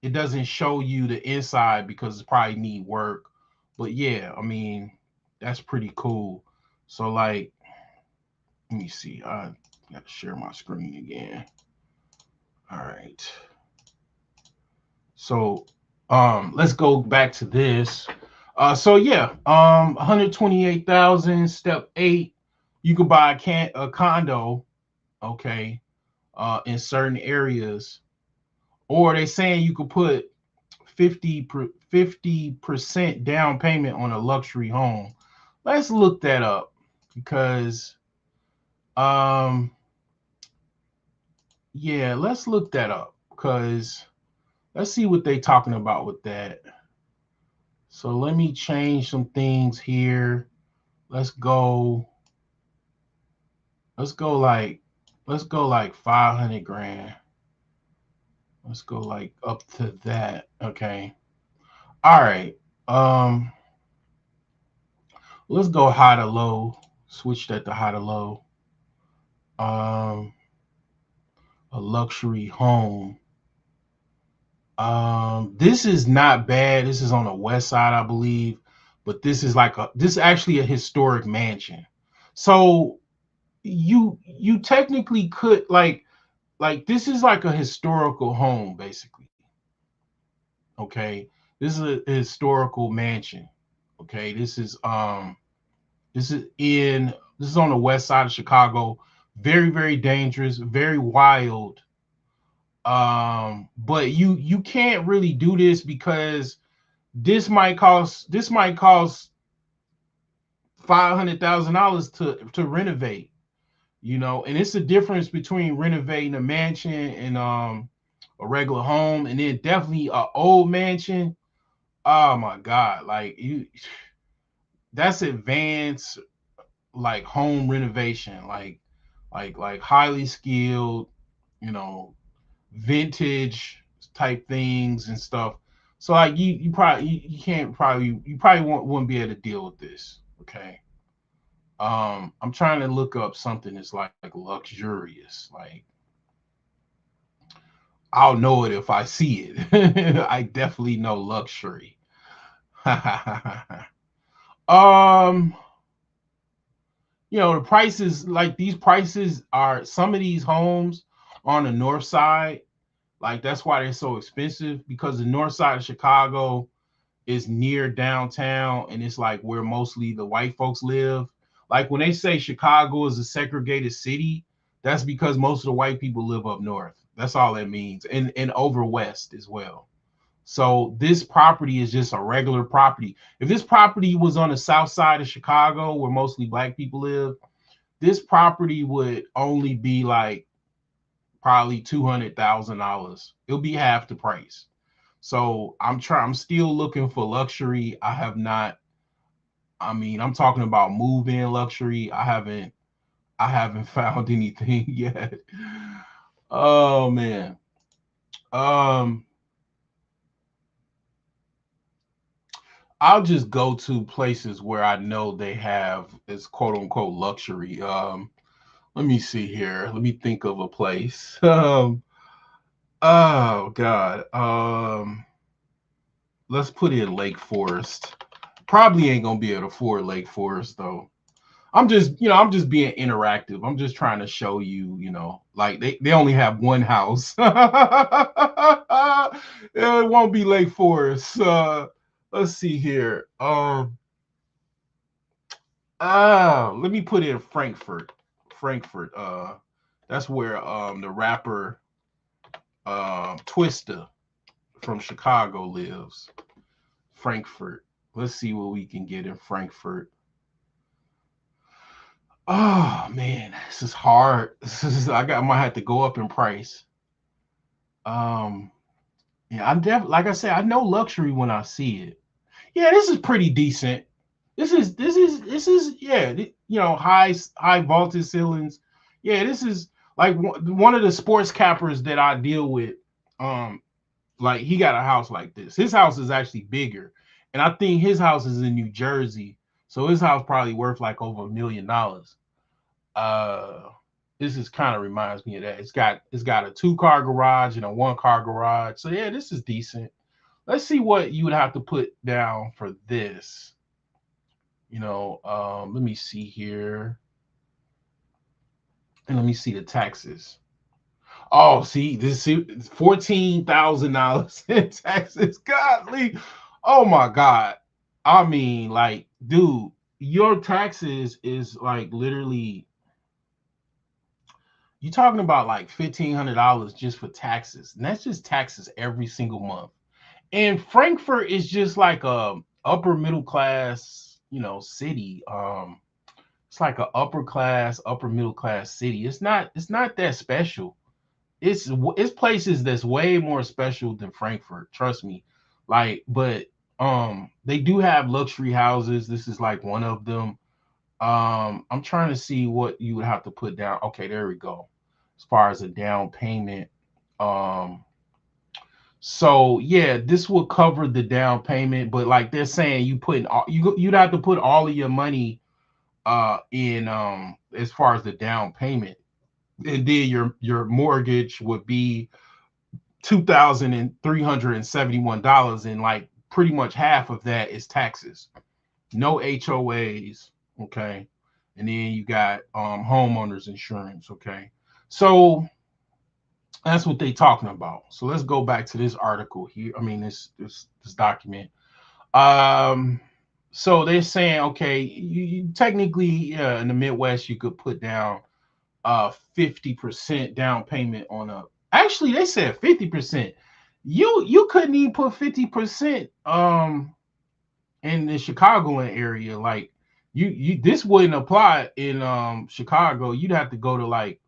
It doesn't show you the inside because it probably need work. But yeah, I mean, that's pretty cool. So like, let me see. I got to share my screen again. All right. So let's go back to this. So yeah, 128,000 step 8, you could buy a condo, okay, in certain areas, or they saying you could put 50% down payment on a luxury home. Let's look that up because um yeah, let's look that up because let's see what they talking about with that. So let me change some things here. Let's go. Let's go like. Let's go like 500 grand. Let's go like up to that. Okay. All right. Um. Let's go high to low. Switch that to high to low. Um. A luxury home. This is not bad. This is on the west side, I believe, but this is actually a historic mansion. So you technically could this is like a historical home basically. Okay, this is a historical mansion. Okay, this is on the west side of Chicago. Very, very dangerous, very wild. But you can't really do this because this might cost $500,000 to renovate. And it's the difference between renovating a mansion and a regular home, and then definitely a old mansion. Oh my God, that's advanced, like home renovation, like highly skilled, you know, vintage type things and stuff. So like you probably you can't probably you probably wouldn't be able to deal with this. Okay. I'm trying to look up something that's like luxurious. Like I'll know it if I see it. I definitely know luxury. um, the prices, like these prices are, some of these homes on the north side, like that's why they're so expensive, because the north side of Chicago is near downtown and it's like where mostly the white folks live. Like when they say Chicago is a segregated city, that's because most of the white people live up north. That's all that means. And over west as well. So this property is just a regular property. If this property was on the south side of Chicago where mostly black people live, this property would only be like probably $200,000. It'll be half the price. So I'm still looking for luxury. I mean, I'm talking about move-in luxury. I haven't found anything yet. Oh man. Um, I'll just go to places where I know they have it's quote unquote luxury. Let me see here. Let me think of a place. Oh God. Let's put in Lake Forest. Probably ain't gonna be able to afford Lake Forest though. I'm just being interactive. I'm just trying to show you, like they only have one house. It won't be Lake Forest. Let's see here. Let me put in Frankfurt. Frankfurt. That's where the rapper Twista from Chicago lives. Frankfurt. Let's see what we can get in Frankfurt. Oh man, this is hard. I might have to go up in price. Um, yeah, like I said, I know luxury when I see it. Yeah, this is pretty decent. This is yeah, high vaulted ceilings. Yeah, this is like one of the sports cappers that I deal with. Um, like he got a house like this. His house is actually bigger, And I think his house is in New Jersey, so his house probably worth like over $1 million. Uh, this is kind of reminds me of that. It's got a 2 car garage and a 1 car garage. So yeah, this is decent. Let's see what you would have to put down for this. Let me see here, and let me see the taxes. Oh, see, this is $14,000 in taxes. Godly. Oh my God. I mean, like, dude, your taxes is like literally you're talking about like $1,500 just for taxes. And that's just taxes every single month. And Frankfurt is just like a upper middle class, city. It's like a upper middle class city. It's not that special. It's places that's way more special than Frankfurt. Trust me. Like, but they do have luxury houses. This is like one of them. I'm trying to see what you would have to put down. Okay, there we go. As far as a down payment. Um, so yeah, this will cover the down payment, but like they're saying, you'd have to put all of your money in as far as the down payment, and then your mortgage would be $2,371, and like pretty much half of that is taxes, no HOAs, okay, and then you got homeowners insurance, okay. So that's what they talking about. So let's go back to this article here. I mean this document. Um, so they're saying, okay, you technically in the Midwest you could put down 50% down payment on a. Actually, they said 50%. You couldn't even put 50% in the Chicagoland area. Like you this wouldn't apply in Chicago. You'd have to go to like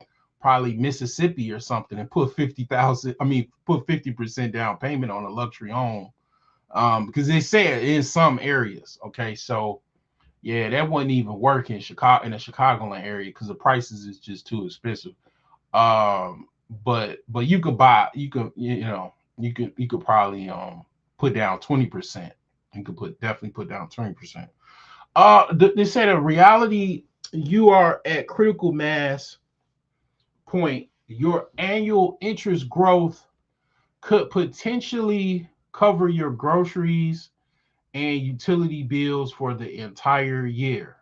probably Mississippi or something and put 50,000. I mean, put 50% down payment on a luxury home. Because they said in some areas. Okay, so yeah, that wouldn't even work in Chicago, in the Chicagoland area, because the prices is just too expensive. Um, but you could buy, you could probably put down 20%. You could definitely put down 20%. They said in reality, you are at critical mass point. Your annual interest growth could potentially cover your groceries and utility bills for the entire year.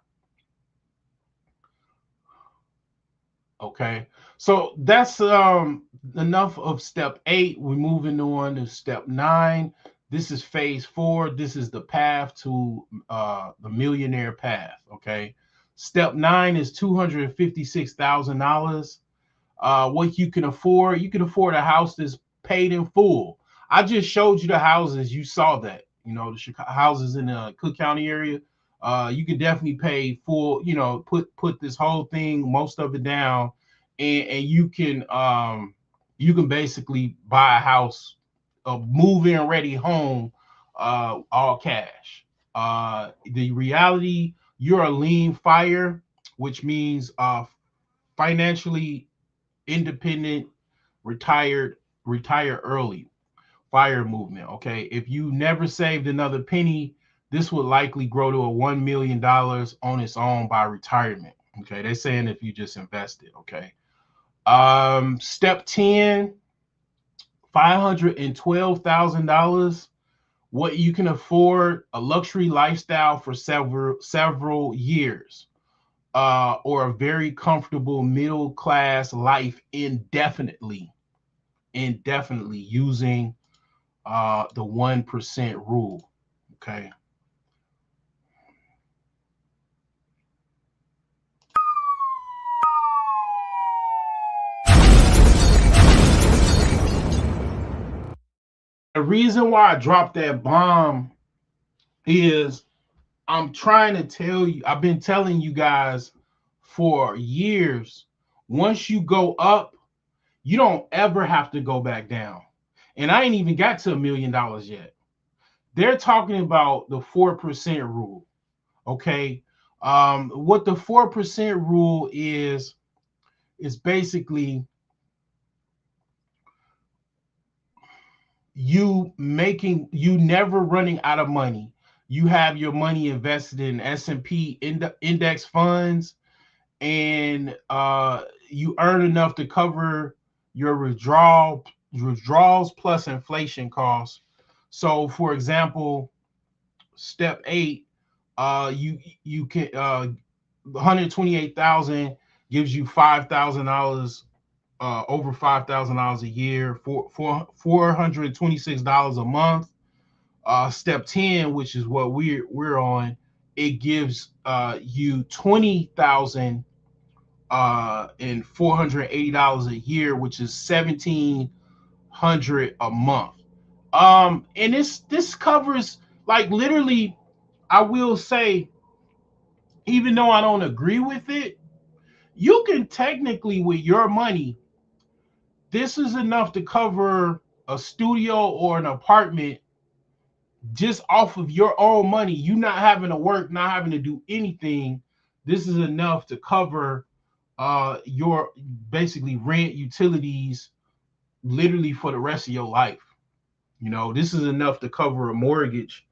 Okay, so that's enough of step 8. We're moving on to step 9. This is phase 4. This is the path to the millionaire path. Okay, step 9 is $256,000. What you can afford. You can afford a house that's paid in full. I just showed you the houses. You saw that. The Chicago houses in the Cook County area. You can definitely pay full. Put this whole thing, most of it down, and you can basically buy a house, a move-in ready home, all cash. The reality, you're a lean fire, which means financially independent, retire early, fire movement. Okay, if you never saved another penny, this would likely grow to a $1 million on its own by retirement. Okay, they're saying if you just invested. Okay, step 10, $512,000. What you can afford, a luxury lifestyle for several years, or a very comfortable middle class life indefinitely using the 1% rule. Okay. The reason why I dropped that bomb is I'm trying to tell you, I've been telling you guys for years, once you go up, you don't ever have to go back down. And I ain't even got to $1 million yet. They're talking about the 4% rule. Okay. What the 4% rule is basically you never running out of money. you have your money invested in S&P index funds, and you earn enough to cover your withdrawals plus inflation costs. So, for example, step 8, you can 128,000 gives you $5,000, over $5,000 a year, for $426 a month. Step 10, which is what we're on, it gives you 20,000 and $480 a year, which is 1,700 a month. And this covers, like, literally, I will say, even though I don't agree with it, you can technically, with your money, this is enough to cover a studio or an apartment just off of your own money. You not having to work, not having to do anything. This is enough to cover your basically rent, utilities, literally for the rest of your life. This is enough to cover a mortgage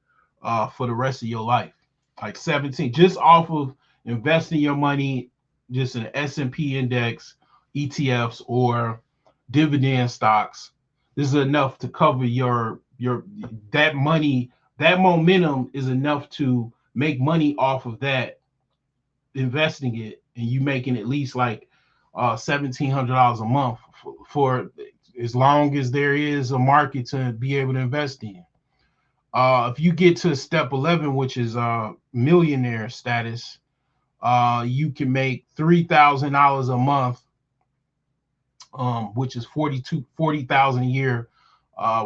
for the rest of your life. Like 17, just off of investing your money just in S&P index, ETFs, or dividend stocks. This is enough to cover your that money. That momentum is enough to make money off of that, investing it, and you making at least like $1,700 a month for as long as there is a market to be able to invest in. If you get to step 11, which is millionaire status, you can make $3,000 a month, which is 40,000 a year,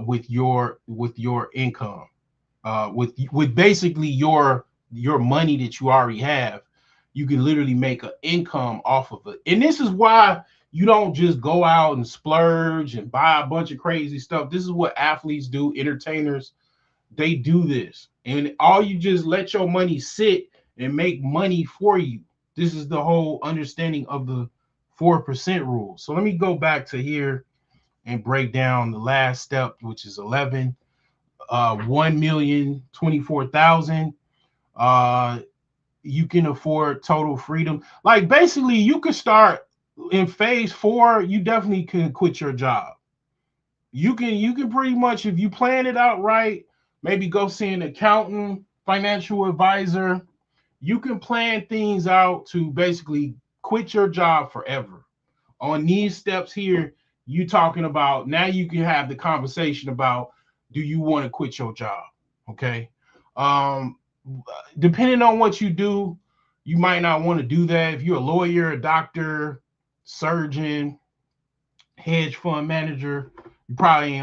with your income, with basically your money that you already have. You can literally make an income off of it. And this is why you don't just go out and splurge and buy a bunch of crazy stuff. This is what athletes do, entertainers. They do this. And all you just let your money sit and make money for you. This is the whole understanding of the 4% rule. So let me go back to here and break down the last step, which is 11. 1,024,000. You can afford total freedom. Like, basically, you could start in phase 4. You definitely can quit your job. You can pretty much, if you plan it out right, maybe go see an accountant, financial advisor. You can plan things out to basically quit your job forever. On these steps here, you talking about, now you can have the conversation about, do you want to quit your job? Okay. Um, Depending on what you do, you might not want to do that. If you're a lawyer, a doctor, surgeon, hedge fund manager, you probably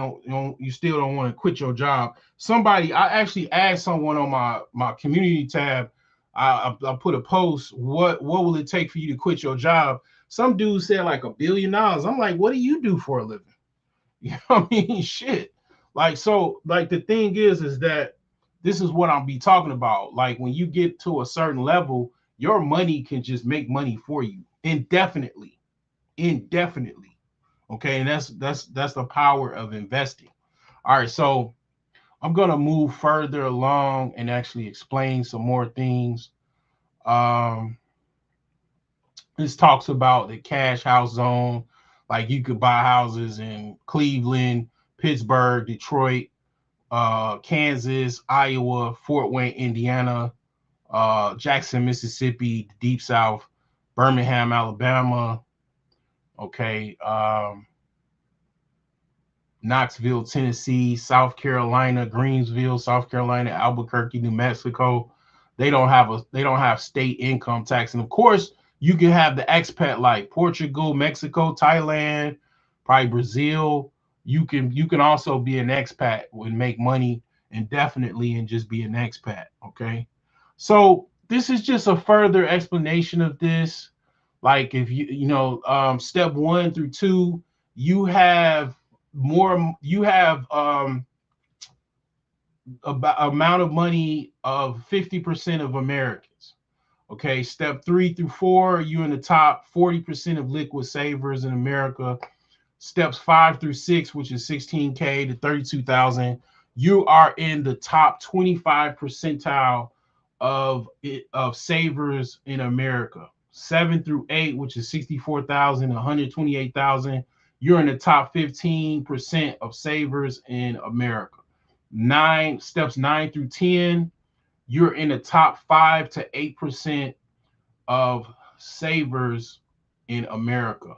you still don't want to quit your job. I actually asked someone on my community tab. I put a post. What will it take for you to quit your job? Some dude said like $1 billion. I'm like, what do you do for a living? You know what I mean? Shit. Like, so, like, the thing is that this is what I'll be talking about. Like, when you get to a certain level, your money can just make money for you indefinitely. Okay, and that's the power of investing. All right, so I'm gonna move further along and actually explain some more things. Um, this talks about the cash house zone. Like, you could buy houses in Cleveland, Pittsburgh, Detroit, Kansas, Iowa, Fort Wayne, Indiana, Jackson, Mississippi, Deep South, Birmingham, Alabama. Okay. Knoxville, Tennessee, South Carolina, Greensville, South Carolina, Albuquerque, New Mexico. They don't have state income tax. And of course, you can have the expat, like Portugal, Mexico, Thailand, probably Brazil. You can also be an expat and make money indefinitely and just be an expat. Okay. So this is just a further explanation of this. Like, if step 1 through 2, you have about amount of money of 50% of Americans. Okay, step 3 through 4, you're in the top 40% of liquid savers in America. Steps 5 through 6, which is 16K to 32,000, you are in the top 25 percentile of savers in America. 7 through 8, which is 64,000, 128,000. You're in the top 15% of savers in America. Steps 9 through 10, you're in the top 5 to 8% of savers in America.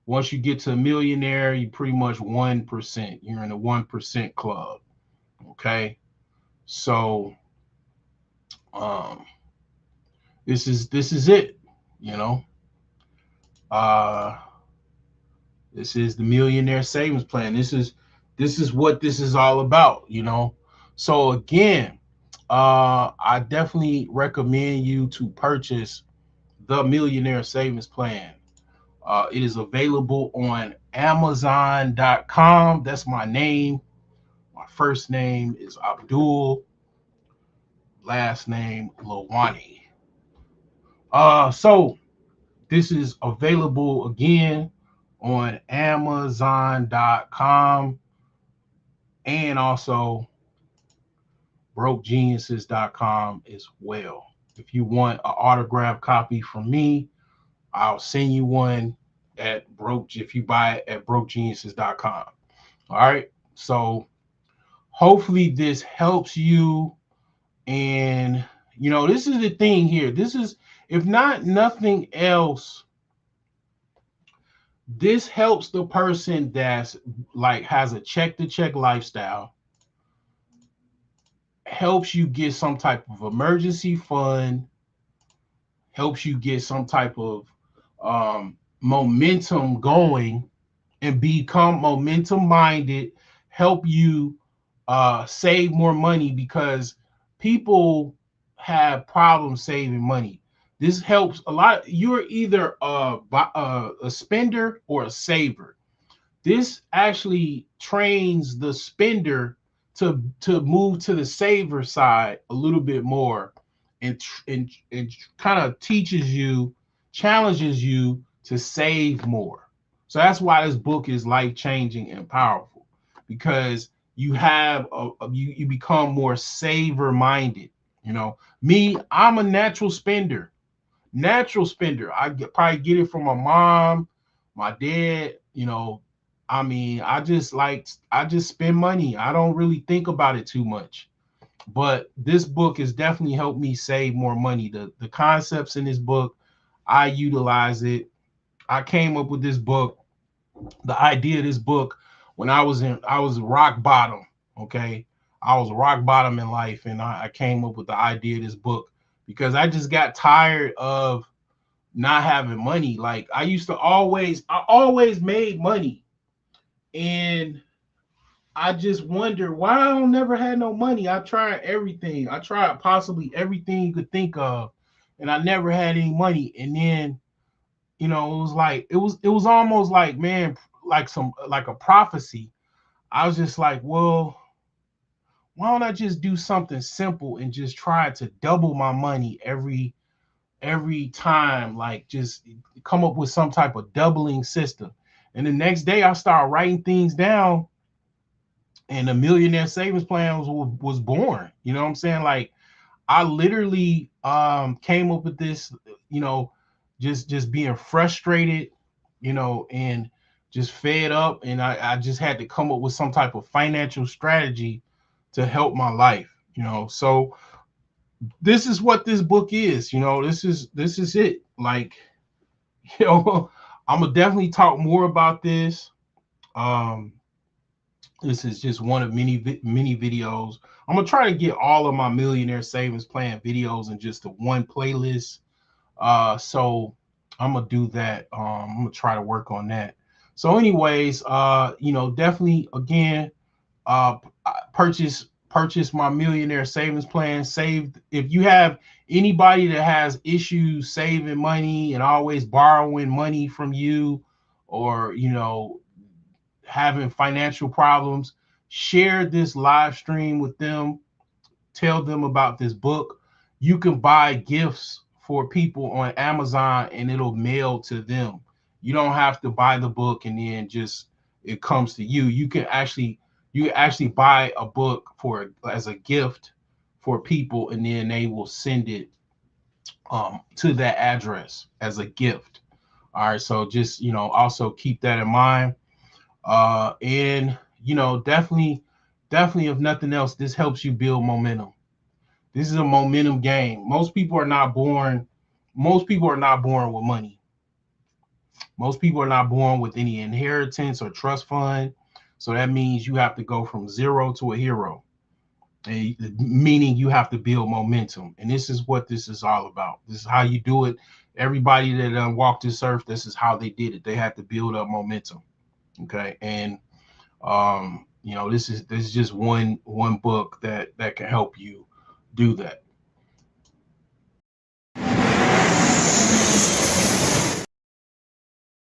Once you get to a millionaire, you pretty much 1%. You're in the 1% club. Okay. So um this is it, you know. Uh this is the millionaire savings plan. This is what this is all about, you know. So again, I definitely recommend you to purchase the millionaire savings plan. It is available on Amazon.com. That's my name. My first name is Abdul, last name Lawani. So this is available again on Amazon.com and also brokegeniuses.com as well. If you want an autographed copy from me, I'll send you one at broke if you buy it at brokegeniuses.com. All right. So hopefully this helps you. And this is the thing here. This is, if not nothing else, this helps the person that's like has a check to check lifestyle, helps you get some type of emergency fund, helps you get some type of momentum going and become momentum minded, help you save more money because people have problems saving money. This helps a lot. You're either a spender or a saver. This actually trains the spender to move to the saver side a little bit more, and kind of teaches you, challenges you to save more. So that's why this book is life changing and powerful, because you have you become more saver minded. Me, I'm a natural spender. Probably get it from my mom, my dad. I mean, I just spend money. I don't really think about it too much. But this book has definitely helped me save more money. The concepts in this book, I utilize it. I came up with this book, the idea of this book, when I was rock bottom. Okay. I was rock bottom in life, and I came up with the idea of this book because I just got tired of not having money. Like I always made money, and I just wonder why I don't never had no money. I tried everything. I tried possibly everything you could think of, and I never had any money. And then, it was like it was almost like, man, like a prophecy. I was just like, well, why don't I just do something simple and just try to double my money every time, like just come up with some type of doubling system. And the next day I started writing things down, and the millionaire savings plan was born. You know what I'm saying? Like, I literally came up with this, you know, just being frustrated, and just fed up, and I just had to come up with some type of financial strategy to help my life. So this is what this book is. This is it. Like, you know, I'm gonna definitely talk more about this. Um, this is just one of many videos. I'm gonna try to get all of my millionaire savings plan videos in just a one playlist. So I'm gonna do that. I'm gonna try to work on that. So, anyways, definitely again, uh, purchase my millionaire savings plan. Save if you have anybody that has issues saving money and always borrowing money from you, or having financial problems, share this live stream with them. Tell them about this book. You can buy gifts for people on Amazon and it'll mail to them. You don't have to buy the book and then just it comes to you. You can actually You actually buy a book for as a gift for people, and then they will send it to that address as a gift. All right, so just also keep that in mind. And definitely, if nothing else, this helps you build momentum. This is a momentum game. Most people are not born with money. Most people are not born with any inheritance or trust fund. So that means you have to go from zero to a hero, meaning you have to build momentum. And this is what this is all about. This is how you do it. Everybody that walked this earth, this is how they did it. They had to build up momentum. Okay. And this is just one book that can help you do that.